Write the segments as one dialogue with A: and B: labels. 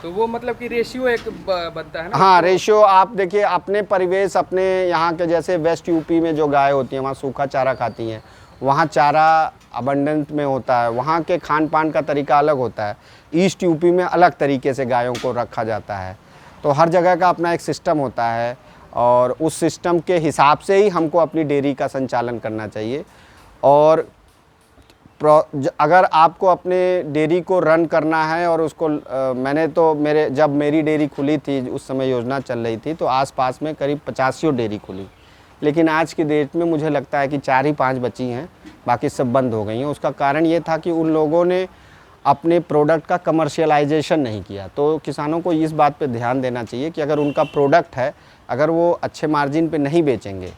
A: तो वो मतलब कि रेशियो एक बनता है ना।
B: हाँ, रेशियो आप देखिए अपने परिवेश, अपने यहाँ के जैसे वेस्ट यूपी में जो गाय होती हैं वहाँ सूखा चारा खाती हैं, वहाँ चारा अबंडेंट में होता है, वहाँ के खान पान का तरीका अलग होता है। ईस्ट यूपी में अलग तरीके से गायों को रखा जाता है। तो हर जगह का अपना एक सिस्टम होता है और उस सिस्टम के हिसाब से ही हमको अपनी डेयरी का संचालन करना चाहिए। और अगर आपको अपने डेयरी को रन करना है और उसको मैंने तो जब मेरी डेयरी खुली थी उस समय योजना चल रही थी तो आसपास में करीब 85 डेयरी खुली, लेकिन आज की डेट में मुझे लगता है कि 4 ही 5 बची हैं, बाकी सब बंद हो गई हैं। उसका कारण ये था कि उन लोगों ने अपने प्रोडक्ट का कमर्शियलाइजेशन नहीं किया। तो किसानों को इस बात पे ध्यान देना चाहिए कि अगर उनका प्रोडक्ट है, अगर वो अच्छे मार्जिन पे नहीं बेचेंगे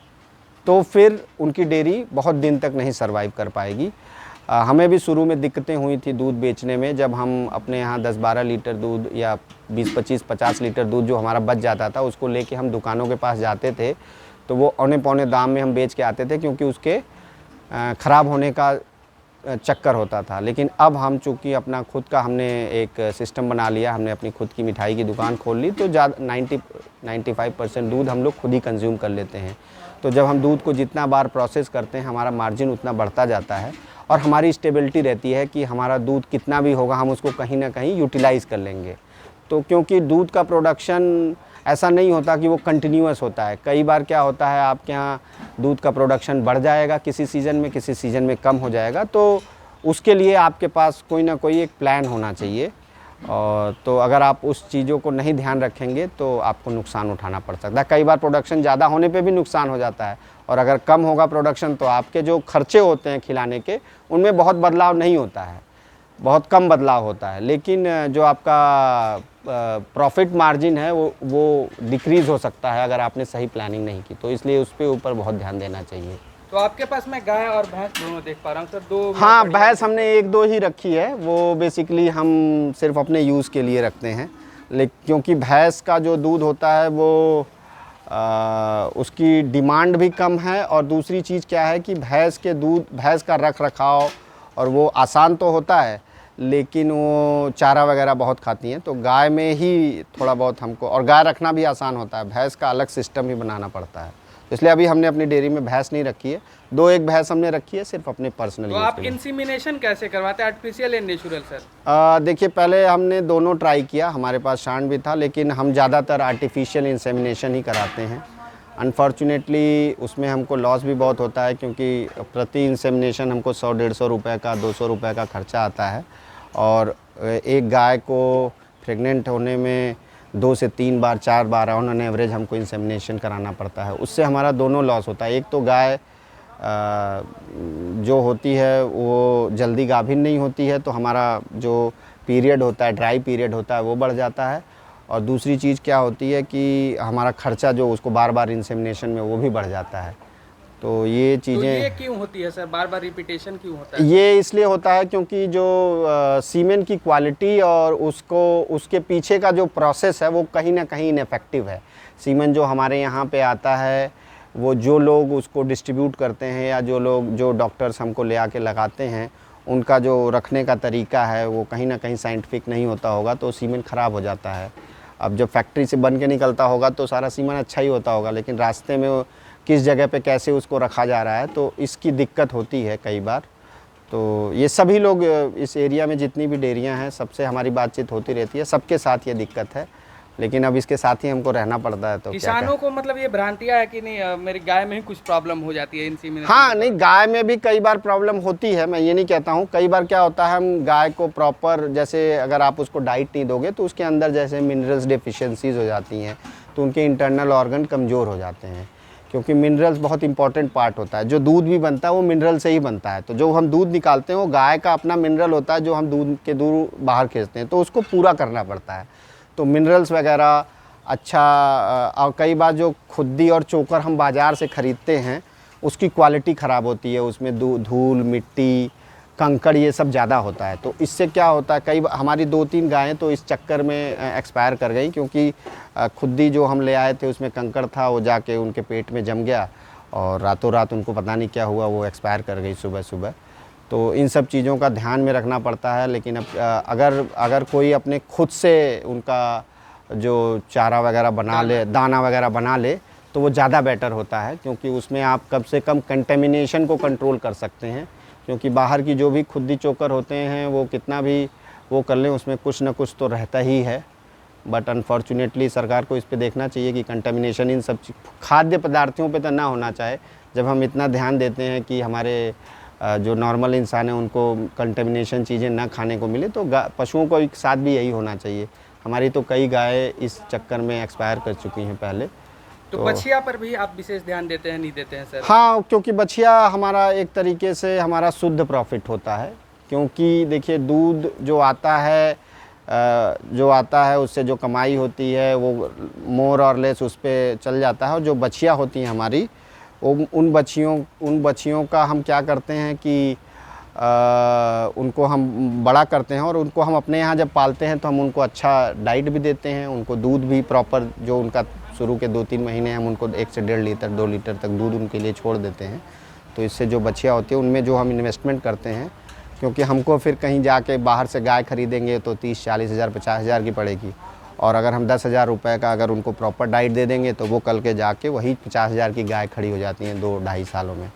B: तो फिर उनकी डेयरी बहुत दिन तक नहीं सर्वाइव कर पाएगी। हमें भी शुरू में दिक्कतें हुई थी दूध बेचने में, जब हम अपने यहाँ 10-12 लीटर दूध या 20-25-50 लीटर दूध जो हमारा बच जाता था उसको लेके हम दुकानों के पास जाते थे तो वो औने पौने दाम में हम बेच के आते थे, क्योंकि उसके ख़राब होने का चक्कर होता था। लेकिन अब हम चूँकि अपना खुद का हमने एक सिस्टम बना लिया, हमने अपनी खुद की मिठाई की दुकान खोल ली, तो 95% दूध हम लोग खुद ही कंज्यूम कर लेते हैं। तो जब हम दूध को जितना बार प्रोसेस करते हैं हमारा मार्जिन उतना बढ़ता जाता है और हमारी स्टेबिलिटी रहती है कि हमारा दूध कितना भी होगा हम उसको कहीं ना कहीं यूटिलाइज़ कर लेंगे। तो क्योंकि दूध का प्रोडक्शन ऐसा नहीं होता कि वो कंटिन्यूअस होता है। कई बार क्या होता है आपके यहाँ दूध का प्रोडक्शन बढ़ जाएगा किसी सीज़न में, किसी सीज़न में कम हो जाएगा, तो उसके लिए आपके पास कोई ना कोई एक प्लान होना चाहिए। और तो अगर आप उस चीज़ों को नहीं ध्यान रखेंगे तो आपको नुकसान उठाना पड़ सकता है। कई बार प्रोडक्शन ज़्यादा होने पे भी नुकसान हो जाता है, और अगर कम होगा प्रोडक्शन तो आपके जो खर्चे होते हैं खिलाने के उनमें बहुत बदलाव नहीं होता है, बहुत कम बदलाव होता है, लेकिन जो आपका प्रॉफिट मार्जिन है वो डिक्रीज़ हो सकता है अगर आपने सही प्लानिंग नहीं की। तो इसलिए उस पर ऊपर बहुत ध्यान देना चाहिए।
A: तो आपके पास मैं गाय और भैंस दोनों देख पा रहा हूँ सर। दो
B: हाँ, भैंस हमने 1-2 ही रखी है, वो बेसिकली हम सिर्फ अपने यूज़ के लिए रखते हैं। लेकिन क्योंकि भैंस का जो दूध होता है वो उसकी डिमांड भी कम है, और दूसरी चीज़ क्या है कि भैंस का रख रखाव और वो आसान तो होता है लेकिन वो चारा वगैरह बहुत खाती हैं। तो गाय में ही थोड़ा बहुत हमको, और गाय रखना भी आसान होता है, भैंस का अलग सिस्टम ही बनाना पड़ता है। इसलिए अभी हमने अपनी डेयरी में भैंस नहीं रखी है, 2-1 भैंस हमने रखी है सिर्फ अपने पर्सनल।
A: तो आप इंसीमिनेशन कैसे करवाते हैं, आर्टिफिशियल या नेचुरल सर?
B: देखिए, पहले हमने दोनों ट्राई किया, हमारे पास सांड भी था, लेकिन हम ज़्यादातर आर्टिफिशियल इंसेमिनेशन ही कराते हैं। अनफॉर्चुनेटली उसमें हमको लॉस भी बहुत होता है, क्योंकि प्रति इंसेमिनेशन हमको 100-150 रुपये का 200 रुपये का खर्चा आता है, और एक गाय को प्रेग्नेंट होने में 2 से 3 बार 4 बार ऑन एवरेज हमको इंसेमिनेशन कराना पड़ता है। उससे हमारा दोनों लॉस होता है। एक तो गाय जो होती है वो जल्दी गाभिन नहीं होती है, तो हमारा जो पीरियड होता है, ड्राई पीरियड होता है, वो बढ़ जाता है। और दूसरी चीज़ क्या होती है कि हमारा खर्चा जो उसको बार बार इंसेमिनेशन में वो भी बढ़ जाता है। तो ये चीज़ें,
A: तो ये क्यों होती है सर, बार बार रिपीटेशन क्यों होता है?
B: ये इसलिए होता है क्योंकि जो सीमेन की क्वालिटी और उसके पीछे का जो प्रोसेस है वो कहीं ना कहीं इनफेक्टिव है। सीमेन जो हमारे यहाँ पे आता है, वो जो लोग उसको डिस्ट्रीब्यूट करते हैं या जो डॉक्टर्स हमको ले आके लगाते हैं, उनका जो रखने का तरीका है वो कहीं ना कहीं साइंटिफिक नहीं होता होगा, तो सीमेन ख़राब हो जाता है। अब जब फैक्ट्री से बन के निकलता होगा तो सारा सीमेन अच्छा ही होता होगा, लेकिन रास्ते में किस जगह पे कैसे उसको रखा जा रहा है, तो इसकी दिक्कत होती है कई बार। तो ये सभी लोग इस एरिया में जितनी भी डेयरियां हैं सबसे हमारी बातचीत होती रहती है, सबके साथ ये दिक्कत है, लेकिन अब इसके साथ ही हमको रहना पड़ता है। तो
A: किसानों को मतलब ये भ्रांतियाँ है कि नहीं मेरी गाय में ही कुछ प्रॉब्लम हो जाती है इंसीमिनेशन?
B: हाँ, नहीं, गाय में भी कई बार प्रॉब्लम होती है, मैं ये नहीं कहता हूँ। कई बार क्या होता है, हम गाय को प्रॉपर, जैसे अगर आप उसको डाइट नहीं दोगे तो उसके अंदर जैसे मिनरल्स डेफिशिएंसीज हो जाती हैं, तो उनके इंटरनल ऑर्गन कमज़ोर हो जाते हैं, क्योंकि मिनरल्स बहुत इंपॉर्टेंट पार्ट होता है। जो दूध भी बनता है वो मिनरल से ही बनता है। तो जो हम दूध निकालते हैं वो गाय का अपना मिनरल होता है, जो हम दूध के दूर बाहर खींचते हैं, तो उसको पूरा करना पड़ता है। तो मिनरल्स वगैरह अच्छा, और कई बार जो खुद्दी और चोकर हम बाज़ार से ख़रीदते हैं उसकी क्वालिटी ख़राब होती है, उसमें धूल मिट्टी कंकड़ ये सब ज़्यादा होता है। तो इससे क्या होता है, कई हमारी 2-3 गायें तो इस चक्कर में एक्सपायर कर गई, क्योंकि खुद्दी जो हम ले आए थे उसमें कंकड़ था, वो जाके उनके पेट में जम गया और रातों रात उनको पता नहीं क्या हुआ, वो एक्सपायर कर गई सुबह सुबह। तो इन सब चीज़ों का ध्यान में रखना पड़ता है। लेकिन अब अगर कोई अपने खुद से उनका जो चारा वगैरह बना ले, दाना वगैरह बना ले, तो वो ज़्यादा बेटर होता है, क्योंकि उसमें आप कम से कम कंटेमिनेशन को कंट्रोल कर सकते हैं। क्योंकि बाहर की जो भी खुद्दी चोकर होते हैं वो कितना भी वो कर लें, उसमें कुछ ना कुछ तो रहता ही है। बट अनफॉर्चुनेटली सरकार को इस पे देखना चाहिए कि कंटेमिनेशन इन सब खाद्य पदार्थों पे तो ना होना चाहे। जब हम इतना ध्यान देते हैं कि हमारे जो नॉर्मल इंसान है उनको कंटेमिनेशन चीज़ें ना खाने को मिले, तो पशुओं को एक साथ भी यही होना चाहिए। हमारी तो कई गाय इस चक्कर में एक्सपायर कर चुकी हैं पहले।
A: तो बछिया पर भी आप विशेष ध्यान देते हैं, नहीं देते हैं सर?
B: हाँ, क्योंकि बछिया हमारा एक तरीके से हमारा शुद्ध प्रॉफिट होता है। क्योंकि देखिए दूध जो आता है उससे जो कमाई होती है वो मोर और लेस उस पर चल जाता है। और जो बछिया होती हैं हमारी, उन बछियों का हम क्या करते हैं कि उनको हम बड़ा करते हैं, और उनको हम अपने यहाँ जब पालते हैं तो हम उनको अच्छा डाइट भी देते हैं। उनको दूध भी प्रॉपर, जो उनका शुरू के 2-3 महीने हम उनको 1 से 1.5 लीटर 2 लीटर तक दूध उनके लिए छोड़ देते हैं। तो इससे जो बछिया होती है उनमें जो हम इन्वेस्टमेंट करते हैं, क्योंकि हमको फिर कहीं जाके बाहर से गाय खरीदेंगे तो 30-40 हज़ार 50 हज़ार की पड़ेगी, और अगर हम 10 हज़ार रुपये का अगर उनको प्रॉपर डाइट दे देंगे तो वो कल के जाके वही 50 हज़ार की गाय खड़ी हो जाती हैं 2-2.5 सालों में।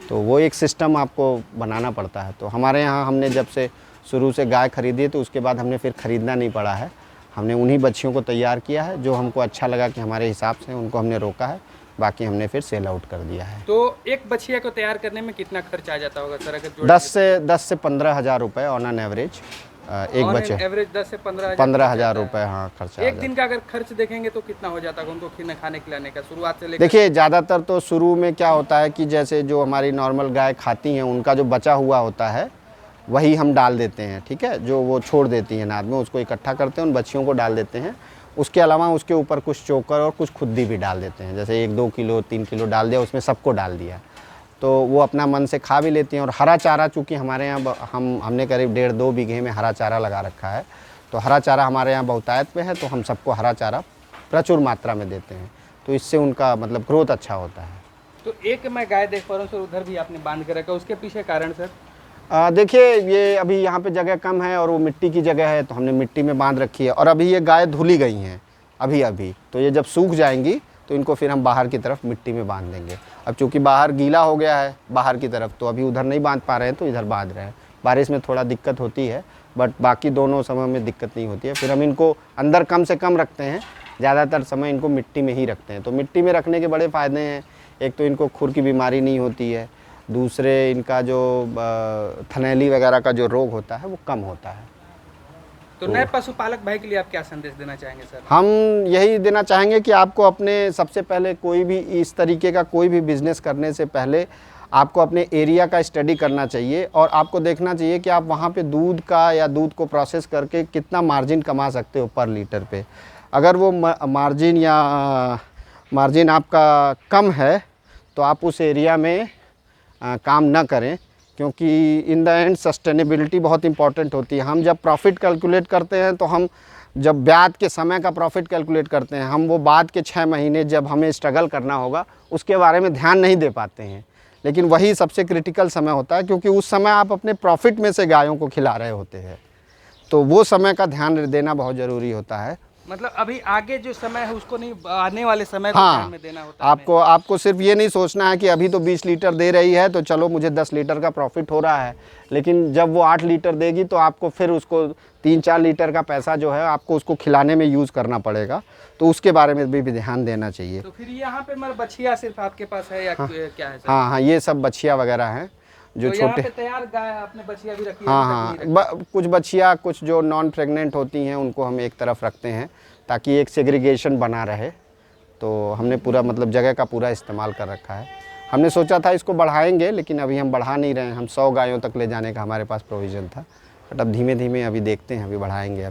B: तो वो एक सिस्टम आपको बनाना पड़ता है। तो हमारे यहाँ हमने जब से शुरू से गाय खरीदी है तो उसके बाद हमने फिर ख़रीदना नहीं पड़ा है। हमने उन्हीं बच्चियों को तैयार किया है, जो हमको अच्छा लगा कि हमारे हिसाब से उनको हमने रोका है, बाकी हमने फिर सेल आउट कर दिया है।
A: तो एक बछिया को तैयार करने में कितना खर्च आ जाता होगा सर? अगर
B: 10 से 15 हज़ार रुपये ऑन एन एवरेज एक बच्चे,
A: एवरेज 10 से
B: 15 हज़ार रुपये हाँ खर्चा।
A: एक दिन का अगर खर्च देखेंगे तो कितना हो जाता है उनको खाने खिलाने का, शुरुआत से लेकर?
B: देखिए ज़्यादातर तो शुरू में क्या होता है कि जैसे जो हमारी नॉर्मल गाय खाती हैं उनका जो बचा हुआ होता है वही हम डाल देते हैं, ठीक है। जो वो छोड़ देती हैं नाद में उसको इकट्ठा करते हैं, उन बच्चियों को डाल देते हैं। उसके अलावा उसके ऊपर कुछ चोकर और कुछ खुद्दी भी डाल देते हैं, जैसे 1-2 किलो 3 किलो डाल दिया, उसमें सबको डाल दिया, तो वो अपना मन से खा भी लेती हैं। और हरा चारा चूँकि हमारे यहाँ हमने करीब 1.5-2 बीघे में हरा चारा लगा रखा है, तो हरा चारा हमारे यहाँ बहुतायत में है, तो हम सबको हरा चारा प्रचुर मात्रा में देते हैं, तो इससे उनका मतलब ग्रोथ अच्छा होता है।
A: तो एक मैं गाय देख पा रहा हूँ सर, उधर भी आपने बांध के रखा, उसके पीछे कारण सर?
B: देखिए ये अभी यहाँ पे जगह कम है और वो मिट्टी की जगह है, तो हमने मिट्टी में बांध रखी है। और अभी ये गाय धुली गई हैं अभी, तो ये जब सूख जाएंगी तो इनको फिर हम बाहर की तरफ मिट्टी में बांध देंगे। अब चूँकि बाहर गीला हो गया है बाहर की तरफ, तो अभी उधर नहीं बांध पा रहे हैं, तो इधर बांध रहे हैं। बारिश में थोड़ा दिक्कत होती है, बट बाकी दोनों समय में दिक्कत नहीं होती है। फिर हम इनको अंदर कम से कम रखते हैं, ज़्यादातर समय इनको मिट्टी में ही रखते हैं। तो मिट्टी में रखने के बड़े फ़ायदे हैं। एक तो इनको खुर की बीमारी नहीं होती है, दूसरे इनका जो थनैली वगैरह का जो रोग होता है वो कम होता है।
A: तो नए पशुपालक भाई के लिए आप क्या संदेश देना चाहेंगे सर?
B: हम यही देना चाहेंगे कि आपको अपने सबसे पहले कोई भी इस तरीके का कोई भी बिज़नेस करने से पहले आपको अपने एरिया का स्टडी करना चाहिए, और आपको देखना चाहिए कि आप वहाँ पे दूध का या दूध को प्रोसेस करके कितना मार्जिन कमा सकते हो पर लीटर पे। अगर वो मार्जिन आपका कम है तो आप उस एरिया में काम ना करें, क्योंकि इन द एंड सस्टेनेबिलिटी बहुत इंपॉर्टेंट होती है। हम जब प्रॉफिट कैलकुलेट करते हैं तो हम जब ब्याज के समय का प्रॉफिट कैलकुलेट करते हैं, हम वो बाद के 6 महीने जब हमें स्ट्रगल करना होगा उसके बारे में ध्यान नहीं दे पाते हैं। लेकिन वही सबसे क्रिटिकल समय होता है, क्योंकि उस समय आप अपने प्रॉफिट में से गायों को खिला रहे होते हैं, तो वो समय का ध्यान देना बहुत ज़रूरी होता है।
A: मतलब अभी आगे जो समय है उसको नहीं, आने वाले समय को
B: हाँ,
A: ध्यान में देना होता है।
B: आपको सिर्फ ये नहीं सोचना है कि अभी तो 20 लीटर दे रही है तो चलो मुझे 10 लीटर का प्रॉफिट हो रहा है, लेकिन जब वो 8 लीटर देगी तो आपको फिर उसको 3-4 लीटर का पैसा जो है आपको उसको खिलाने में यूज़ करना पड़ेगा, तो उसके बारे में भी ध्यान देना चाहिए।
A: तो फिर यहाँ पे मतलब बछिया सिर्फ आपके पास है या क्या है सर?
B: हाँ, ये सब बछिया वगैरह हैं जो
A: तो
B: छोटे।
A: यहाँ पे तैयार गाय आपने बछिया भी रखी है?
B: हाँ, कुछ बछिया कुछ जो नॉन प्रेग्नेंट होती हैं उनको हम एक तरफ रखते हैं ताकि एक सेग्रीगेशन बना रहे। तो हमने पूरा मतलब जगह का पूरा इस्तेमाल कर रखा है। हमने सोचा था इसको बढ़ाएंगे, लेकिन अभी हम बढ़ा नहीं रहे हैं। हम 100 गायों तक ले जाने का हमारे पास प्रोविज़न था, बट अब धीमे धीमे अभी देखते हैं, अभी बढ़ाएंगे।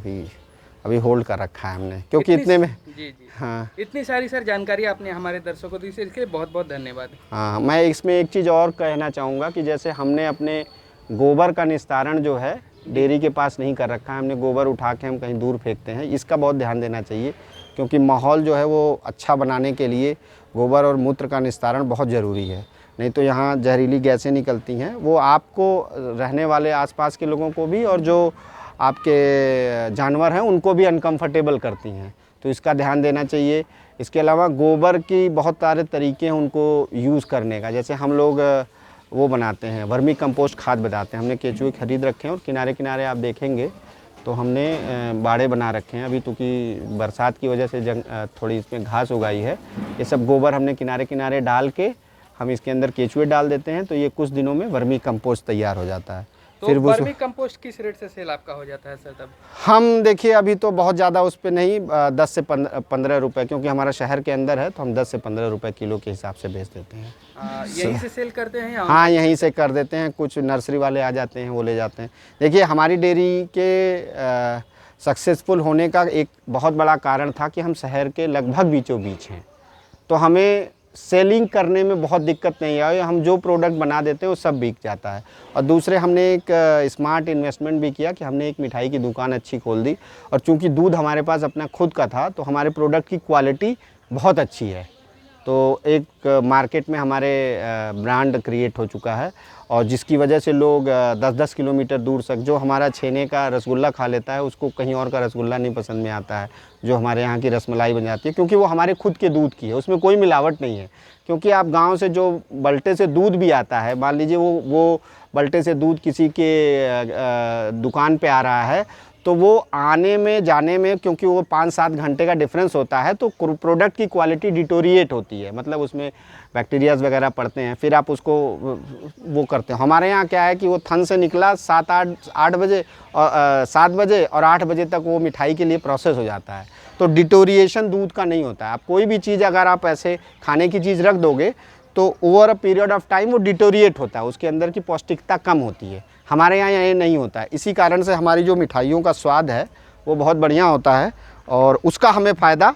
B: अभी होल्ड कर रखा है हमने, क्योंकि इतने में
A: जी
B: हाँ,
A: इतनी सारी सर जानकारी आपने हमारे दर्शकों को दी, इसके लिए बहुत बहुत धन्यवाद।
B: हाँ, मैं इसमें एक चीज़ और कहना चाहूँगा कि जैसे हमने अपने गोबर का निस्तारण जो है डेयरी के पास नहीं कर रखा है। हमने गोबर उठा के हम कहीं दूर फेंकते हैं, इसका बहुत ध्यान देना चाहिए, क्योंकि माहौल जो है वो अच्छा बनाने के लिए गोबर और मूत्र का निस्तारण बहुत ज़रूरी है। नहीं तो यहाँ जहरीली गैसें निकलती हैं, वो आपको रहने वाले आसपास के लोगों को भी और जो आपके जानवर हैं उनको भी अनकंफर्टेबल करती हैं, तो इसका ध्यान देना चाहिए। इसके अलावा गोबर की बहुत सारे तरीके हैं उनको यूज़ करने का, जैसे हम लोग वो बनाते हैं, वर्मी कंपोस्ट खाद बनाते हैं। हमने केचुए खरीद रखे हैं और किनारे किनारे आप देखेंगे तो हमने बाड़े बना रखे हैं। अभी तो कि बरसात की वजह से थोड़ी इसमें घास उगाई है, ये सब गोबर हमने किनारे किनारे डाल के हम इसके अंदर केचुए डाल देते हैं, तो ये कुछ दिनों में वर्मी कंपोस्ट तैयार हो जाता है।
A: तो फिर वर्मी कंपोस्ट किस रेट से सेल आपका हो जाता है सर तब?
B: हम देखिए अभी तो बहुत ज़्यादा उस पर नहीं, 10 से 15 रुपये, क्योंकि हमारा शहर के अंदर है तो हम 10 से 15 रुपये किलो के हिसाब से बेच देते हैं।
A: यहीं से सेल करते हैं या?
B: हाँ, यहीं से कर देते हैं, कुछ नर्सरी वाले आ जाते हैं वो ले जाते हैं। देखिए हमारी डेयरी के सक्सेसफुल होने का एक बहुत बड़ा कारण था कि हम शहर के लगभग बीचों बीच हैं, तो हमें सेलिंग करने में बहुत दिक्कत नहीं आई। हम जो प्रोडक्ट बना देते हैं वो सब बिक जाता है। और दूसरे हमने एक स्मार्ट इन्वेस्टमेंट भी किया कि हमने एक मिठाई की दुकान अच्छी खोल दी, और चूंकि दूध हमारे पास अपना खुद का था तो हमारे प्रोडक्ट की क्वालिटी बहुत अच्छी है, तो एक मार्केट में हमारे ब्रांड क्रिएट हो चुका है, और जिसकी वजह से लोग 10-10 किलोमीटर दूर तक, जो हमारा छेने का रसगुल्ला खा लेता है उसको कहीं और का रसगुल्ला नहीं पसंद में आता है, जो हमारे यहाँ की रसमलाई बन जाती है, क्योंकि वो हमारे खुद के दूध की है, उसमें कोई मिलावट नहीं है। क्योंकि आप गांव से जो बल्टे से दूध भी आता है, मान लीजिए वो बल्टे से दूध किसी के दुकान पे आ रहा है, तो वो आने में जाने में, क्योंकि वो 5-7 घंटे का डिफरेंस होता है, तो प्रोडक्ट की क्वालिटी डिटोरिएट होती है, मतलब उसमें बैक्टीरियाज वगैरह पड़ते हैं, फिर आप उसको वो करते हैं। हमारे यहाँ क्या है कि वो थन से निकला 7 बजे और 7 बजे और 8 बजे तक वो मिठाई के लिए प्रोसेस हो जाता है, तो डिटोरिएशन दूध का नहीं होता है। आप कोई भी चीज़ अगर आप ऐसे खाने की चीज़ रख दोगे तो over a period of time वो डिटोरिएट होता है, उसके अंदर की पौष्टिकता कम होती है। हमारे यहाँ ये नहीं होता है, इसी कारण से हमारी जो मिठाइयों का स्वाद है वो बहुत बढ़िया होता है, और उसका हमें फ़ायदा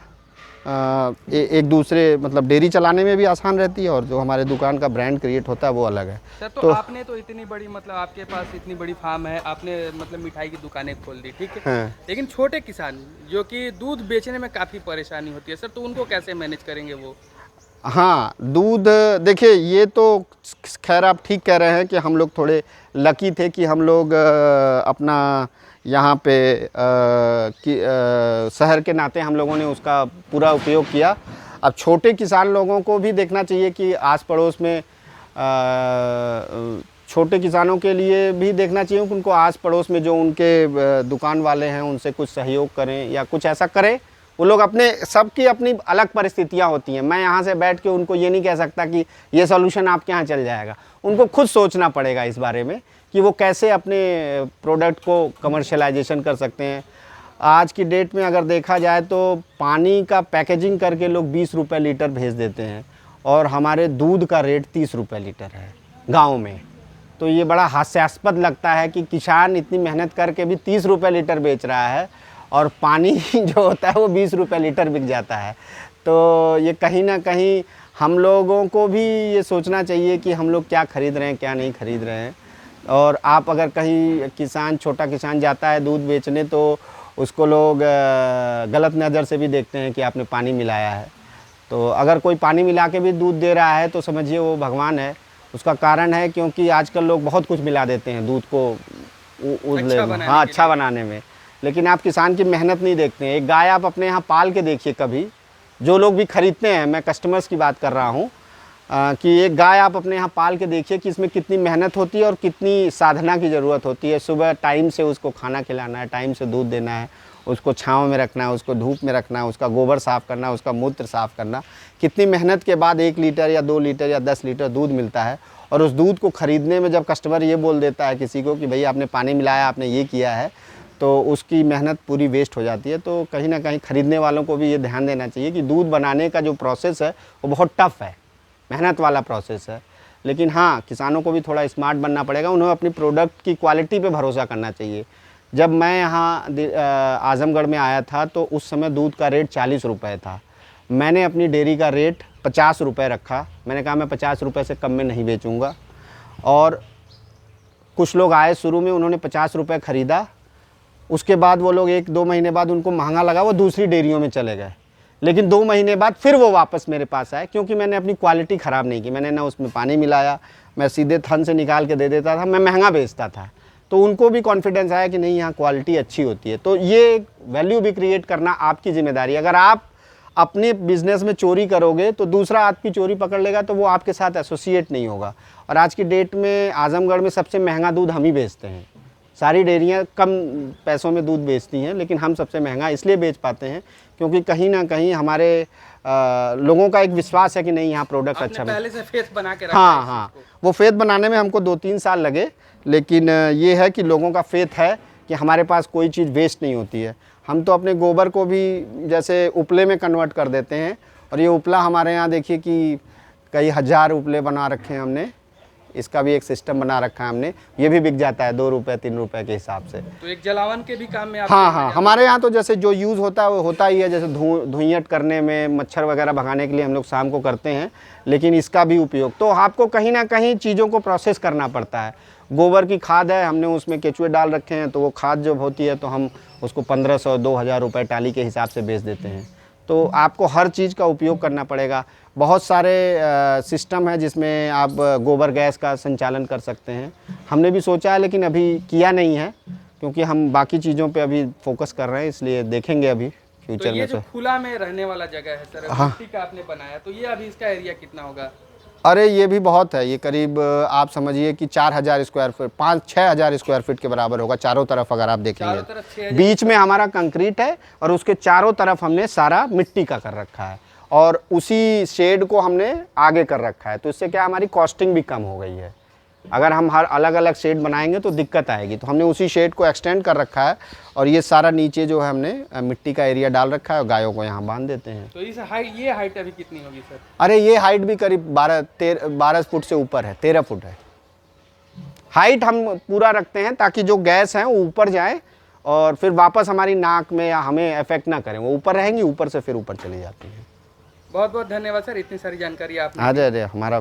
B: एक दूसरे मतलब डेयरी चलाने में भी आसान रहती है, और जो हमारे दुकान का ब्रांड क्रिएट होता है वो अलग है।
A: सर तो आपने तो इतनी बड़ी, मतलब आपके पास इतनी बड़ी फार्म है, आपने मतलब मिठाई की दुकानें खोल दी, ठीक है,
B: हाँ।
A: लेकिन छोटे किसान जो कि दूध बेचने में काफ़ी परेशानी होती है सर, तो उनको कैसे मैनेज करेंगे वो?
B: हाँ, दूध देखिए, ये तो खैर आप ठीक कह रहे हैं कि हम लोग थोड़े लकी थे कि हम लोग अपना यहाँ पे शहर के नाते हम लोगों ने उसका पूरा उपयोग किया। अब छोटे किसान लोगों को भी देखना चाहिए कि आस पड़ोस में छोटे किसानों के लिए भी देखना चाहिए कि उनको आस पड़ोस में जो उनके दुकान वाले हैं उनसे कुछ सहयोग करें या कुछ ऐसा करें। वो लोग अपने, सबकी अपनी अलग परिस्थितियां होती हैं, मैं यहाँ से बैठ के उनको ये नहीं कह सकता कि ये सॉल्यूशन आपके यहाँ चल जाएगा। उनको खुद सोचना पड़ेगा इस बारे में कि वो कैसे अपने प्रोडक्ट को कमर्शियलाइजेशन कर सकते हैं। आज की डेट में अगर देखा जाए तो पानी का पैकेजिंग करके लोग 20 रुपये लीटर भेज देते हैं, और हमारे दूध का रेट 30 रुपये लीटर है गाँव में। तो ये बड़ा हास्यास्पद लगता है कि किसान इतनी मेहनत करके भी 30 रुपये लीटर बेच रहा है, और पानी जो होता है वो 20 रुपये लीटर बिक जाता है। तो ये कहीं ना कहीं हम लोगों को भी ये सोचना चाहिए कि हम लोग क्या खरीद रहे हैं, क्या नहीं खरीद रहे हैं। और आप अगर कहीं किसान, छोटा किसान जाता है दूध बेचने, तो उसको लोग गलत नज़र से भी देखते हैं कि आपने पानी मिलाया है। तो अगर कोई पानी मिला के भी दूध दे रहा है तो समझिए वो भगवान है। उसका कारण है क्योंकि आजकल लोग बहुत कुछ मिला देते हैं दूध को अच्छा बनाने में, लेकिन आप किसान की मेहनत नहीं देखते हैं। एक गाय आप अपने यहाँ पाल के देखिए कभी, जो लोग भी खरीदते हैं, मैं कस्टमर्स की बात कर रहा हूँ, कि एक गाय आप अपने यहाँ पाल के देखिए कि इसमें कितनी मेहनत होती है और कितनी साधना की ज़रूरत होती है। सुबह टाइम से उसको खाना खिलाना है, टाइम से दूध देना है, उसको छाँव में रखना है, उसको धूप में रखना है, उसका गोबर साफ़ करना है, उसका मूत्र साफ़ करना। कितनी मेहनत के बाद 1 लीटर या 2 लीटर या 10 लीटर दूध मिलता है। और उस दूध को ख़रीदने में जब कस्टमर ये बोल देता है किसी को कि भाई आपने पानी मिलाया, आपने ये किया है, तो उसकी मेहनत पूरी वेस्ट हो जाती है। तो कहीं ना कहीं ख़रीदने वालों को भी ये ध्यान देना चाहिए कि दूध बनाने का जो प्रोसेस है वो बहुत टफ़ है, मेहनत वाला प्रोसेस है। लेकिन हाँ, किसानों को भी थोड़ा स्मार्ट बनना पड़ेगा, उन्हें अपनी प्रोडक्ट की क्वालिटी पे भरोसा करना चाहिए। जब मैं यहाँ आज़मगढ़ में आया था तो उस समय दूध का रेट 40 रुपये था। मैंने अपनी डेयरी का रेट 50 रुपये रखा। मैंने कहा मैं 50 रुपये से कम में नहीं बेचूँगा। और कुछ लोग आए शुरू में, उन्होंने 50 रुपये ख़रीदा। उसके बाद वो लोग 1-2 महीने बाद उनको महंगा लगा, वो दूसरी डेयरियों में चले गए। लेकिन 2 महीने बाद फिर वो वापस मेरे पास आए, क्योंकि मैंने अपनी क्वालिटी ख़राब नहीं की। मैंने ना उसमें पानी मिलाया, मैं सीधे थन से निकाल के दे देता था, मैं महंगा बेचता था। तो उनको भी कॉन्फिडेंस आया कि नहीं, यहाँ क्वालिटी अच्छी होती है। तो ये वैल्यू भी क्रिएट करना आपकी जिम्मेदारी है। अगर आप अपने बिजनेस में चोरी करोगे तो दूसरा आपकी चोरी पकड़ लेगा, तो वो आपके साथ एसोसिएट नहीं होगा। और आज की डेट में आजमगढ़ में सबसे महंगा दूध हम ही बेचते हैं। सारी डेयरियाँ कम पैसों में दूध बेचती हैं, लेकिन हम सबसे महंगा इसलिए बेच पाते हैं क्योंकि कहीं ना कहीं हमारे लोगों का एक विश्वास है कि नहीं, यहाँ प्रोडक्ट अच्छा
A: पहले से फेथ बना के रखा
B: हाँ
A: है
B: हाँ, वो फेथ बनाने में हमको 2-3 साल लगे, लेकिन ये है कि लोगों का फेथ है कि हमारे पास कोई चीज़ वेस्ट नहीं होती है। हम तो अपने गोबर को भी जैसे उपले में कन्वर्ट कर देते हैं, और ये उपला हमारे यहाँ देखिए कि कई हज़ार उपले बना रखे हैं हमने। इसका भी एक सिस्टम बना रखा है हमने, ये भी बिक जाता है 2 रुपये 3 रुपये के हिसाब से।
A: तो एक जलावन के भी काम में आप
B: हाँ हाँ, हमारे यहाँ तो जैसे जो यूज़ होता है वो होता ही है, जैसे धुइयट करने में, मच्छर वगैरह भगाने के लिए हम लोग शाम को करते हैं, लेकिन इसका भी उपयोग तो आपको कहीं ना कहीं चीज़ों को प्रोसेस करना पड़ता है। गोबर की खाद है, हमने उसमें केचुए डाल रखे हैं, तो वो खाद जब होती है तो हम उसको 1500-2000 रुपये टाली के हिसाब से बेच देते हैं। तो आपको हर चीज़ का उपयोग करना पड़ेगा। बहुत सारे सिस्टम है जिसमें आप गोबर गैस का संचालन कर सकते हैं। हमने भी सोचा है, लेकिन अभी किया नहीं है क्योंकि हम बाकी चीज़ों पे अभी फोकस कर रहे हैं, इसलिए देखेंगे अभी फ्यूचर
A: तो ये
B: में।
A: जो खुला में रहने वाला जगह है सर,
B: हाँ।
A: मिट्टी का आपने बनाया, तो ये अभी इसका एरिया कितना होगा?
B: अरे ये भी बहुत है, ये करीब आप समझिए कि 4000 स्क्वायर फीट, 5-6 हज़ार स्क्वायर फीट के बराबर होगा चारों तरफ। अगर आप
A: चारों
B: देखेंगे
A: तरफ 6000।
B: बीच में हमारा कंक्रीट है और उसके चारों तरफ हमने सारा मिट्टी का कर रखा है, और उसी शेड को हमने आगे कर रखा है। तो इससे क्या हमारी कॉस्टिंग भी कम हो गई है। अगर हम हर अलग अलग शेड बनाएंगे तो दिक्कत आएगी, तो हमने उसी शेड को एक्सटेंड कर रखा है, और ये सारा नीचे जो है हमने मिट्टी का एरिया डाल रखा है, और गायों को यहाँ बांध देते हैं।
A: तो इस हाइट, ये हाइट अभी कितनी होगी सर?
B: अरे ये हाइट भी करीब 12 फुट से ऊपर है, 13 फुट है हाइट। हम पूरा रखते हैं ताकि जो गैस है वो ऊपर जाए और फिर वापस हमारी नाक में या हमें अफेक्ट ना करें। वो ऊपर रहेंगी, ऊपर से फिर ऊपर चली जाती हैं।
A: बहुत बहुत धन्यवाद सर, इतनी सारी जानकारी आपने
B: अरे हमारा